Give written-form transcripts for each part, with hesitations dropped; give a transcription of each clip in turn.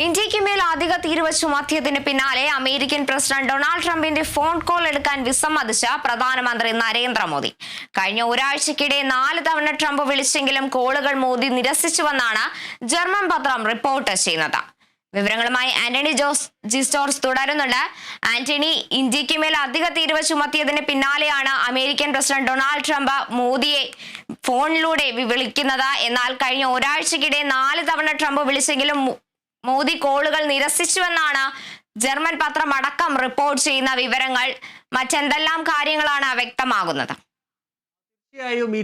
ഇന്ത്യക്ക് മേൽ അധിക തീരുവ ചുമത്തിയതിന് പിന്നാലെ അമേരിക്കൻ പ്രസിഡന്റ് ഡൊണാൾഡ് ട്രംപിന്റെ ഫോൺ കോൾ എടുക്കാൻ വിസമ്മതിച്ച പ്രധാനമന്ത്രി നരേന്ദ്രമോദി. കഴിഞ്ഞ ഒരാഴ്ചക്കിടെ 4 തവണ ട്രംപ് വിളിച്ചെങ്കിലും കോളുകൾ മോദി നിരസിച്ചുവെന്നാണ് ജർമ്മൻ പത്രം റിപ്പോർട്ട് ചെയ്യുന്നത്. വിവരങ്ങളുമായി ആന്റണി ജോർജ് തുടരുന്നുണ്ട്. ആന്റണി, ഇന്ത്യക്ക് മേൽ അധിക തീരുവ ചുമത്തിയതിന് പിന്നാലെയാണ് അമേരിക്കൻ പ്രസിഡന്റ് ഡൊണാൾഡ് ട്രംപ് മോദിയെ ഫോണിലൂടെ വിളിക്കുന്നത്. എന്നാൽ കഴിഞ്ഞ ഒരാഴ്ചക്കിടെ 4 തവണ ട്രംപ് വിളിച്ചെങ്കിലും മോദി കോളുകൾ നിരസിച്ചുവെന്നാണ് ജർമ്മൻ പത്രം അടക്കം റിപ്പോർട്ട് ചെയ്യുന്ന വിവരങ്ങൾ. മറ്റെന്തെല്ലാം കാര്യങ്ങളാണ് വ്യക്തമാകുന്നത്? തീർച്ചയായും ഈ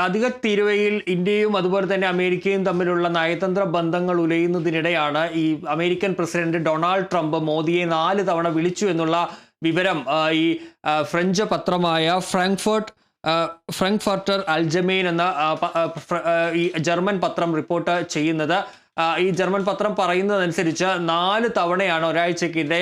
അധിക തീരുവയിൽ ഇന്ത്യയും അതുപോലെ തന്നെ അമേരിക്കയും തമ്മിലുള്ള നയതന്ത്ര ബന്ധങ്ങൾ ഉലയുന്നതിനിടെയാണ് ഈ അമേരിക്കൻ പ്രസിഡന്റ് ഡൊണാൾഡ് ട്രംപ് മോദിയെ 4 തവണ വിളിച്ചു എന്നുള്ള വിവരം ഈ ഫ്രഞ്ച് പത്രമായ ഫ്രാങ്ക്ഫർട്ടർ അൽജമൈൻ എന്ന ഈ ജർമ്മൻ പത്രം റിപ്പോർട്ട് ചെയ്യുന്നത്. ഈ ജർമ്മൻ പത്രം പറയുന്നതനുസരിച്ച് 4 തവണയാണ് ഒരാഴ്ചക്കിടെ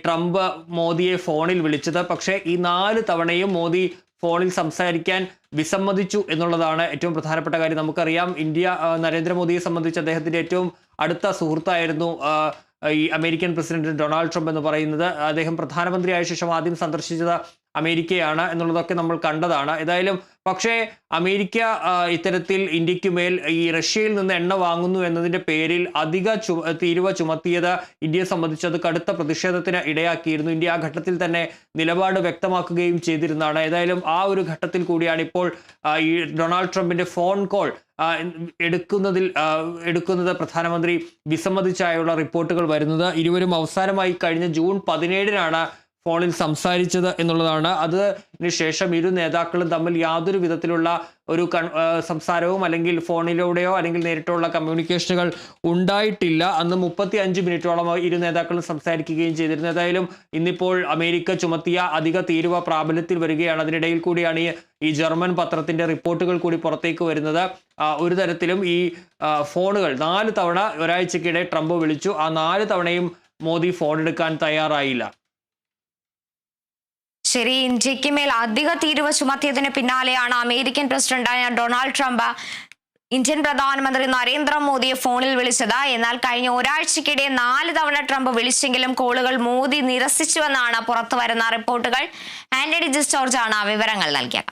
ട്രംപ് മോദിയെ ഫോണിൽ വിളിച്ചത്. പക്ഷേ ഈ 4 തവണയും മോദി ഫോണിൽ സംസാരിക്കാൻ വിസമ്മതിച്ചു എന്നുള്ളതാണ് ഏറ്റവും പ്രധാനപ്പെട്ട കാര്യം. നമുക്കറിയാം, നരേന്ദ്രമോദിയെ സംബന്ധിച്ച് അദ്ദേഹത്തിന്റെ ഏറ്റവും അടുത്ത സുഹൃത്തായിരുന്നു ഈ അമേരിക്കൻ പ്രസിഡന്റ് ഡൊണാൾഡ് ട്രംപ് എന്ന് പറയുന്നത്. അദ്ദേഹം പ്രധാനമന്ത്രിയായ ശേഷം ആദ്യം സന്ദർശിച്ചത് അമേരിക്കയാണ് എന്നുള്ളതൊക്കെ നമ്മൾ കണ്ടതാണ്. ഏതായാലും പക്ഷേ അമേരിക്ക ഇത്തരത്തിൽ ഇന്ത്യക്കുമേൽ ഈ റഷ്യയിൽ നിന്ന് എണ്ണ വാങ്ങുന്നു എന്നതിന്റെ പേരിൽ അധിക തീരുവ ചുമത്തിയത് ഇന്ത്യയെ സംബന്ധിച്ച് അത് കടുത്ത പ്രതിഷേധത്തിന് ഇടയാക്കിയിരുന്നു. ഇന്ത്യ ആ ഘട്ടത്തിൽ തന്നെ നിലപാട് വ്യക്തമാക്കുകയും ചെയ്തിരുന്നതാണ്. ഏതായാലും ആ ഒരു ഘട്ടത്തിൽ കൂടിയാണ് ഇപ്പോൾ ഈ ഡൊണാൾഡ് ട്രംപിന്റെ ഫോൺ കോൾ എടുക്കുന്നത് പ്രധാനമന്ത്രി വിസമ്മതിച്ചായുള്ള റിപ്പോർട്ടുകൾ വരുന്നത്. ഇരുവരും അവസാനമായി കഴിഞ്ഞ ജൂൺ 17-നാണ് ഫോണിൽ സംസാരിച്ചത് എന്നുള്ളതാണ്. അതിന് ശേഷം ഇരു നേതാക്കളും തമ്മിൽ യാതൊരു വിധത്തിലുള്ള ഒരു സംസാരവും അല്ലെങ്കിൽ ഫോണിലൂടെയോ അല്ലെങ്കിൽ നേരിട്ടുള്ള കമ്മ്യൂണിക്കേഷനുകൾ ഉണ്ടായിട്ടില്ല. അന്ന് 35 മിനിറ്റോളം ഇരു നേതാക്കളും സംസാരിക്കുകയും ചെയ്തിരുന്നു. ഏതായാലും ഇന്നിപ്പോൾ അമേരിക്ക ചുമത്തിയ അധിക തീരുവ പ്രാബല്യത്തിൽ വരികയാണ്. അതിനിടയിൽ കൂടിയാണ് ഈ ജർമ്മൻ പത്രത്തിന്റെ റിപ്പോർട്ടുകൾ കൂടി പുറത്തേക്ക് വരുന്നത്. ഒരു തരത്തിലും ഈ ഫോണുകൾ 4 തവണ ഒരാഴ്ചക്കിടെ ട്രംപ് വിളിച്ചു. ആ 4 തവണയും മോദി ഫോൺ എടുക്കാൻ തയ്യാറായില്ല. ശരി, ഇന്ത്യക്ക് മേൽ അധിക തീരുവ ചുമത്തിയതിന് പിന്നാലെയാണ് അമേരിക്കൻ പ്രസിഡന്റായ ഡൊണാൾഡ് ട്രംപ് ഇന്ത്യൻ പ്രധാനമന്ത്രി നരേന്ദ്രമോദിയെ ഫോണിൽ വിളിച്ചത്. എന്നാൽ കഴിഞ്ഞ ഒരാഴ്ചക്കിടെ 4 തവണ ട്രംപ് വിളിച്ചെങ്കിലും കോളുകൾ മോദി നിരസിച്ചുവെന്നാണ് പുറത്തുവരുന്ന റിപ്പോർട്ടുകൾ. ആന്റണി ജോർജ് ആണ് വിവരങ്ങൾ നൽകിയത്.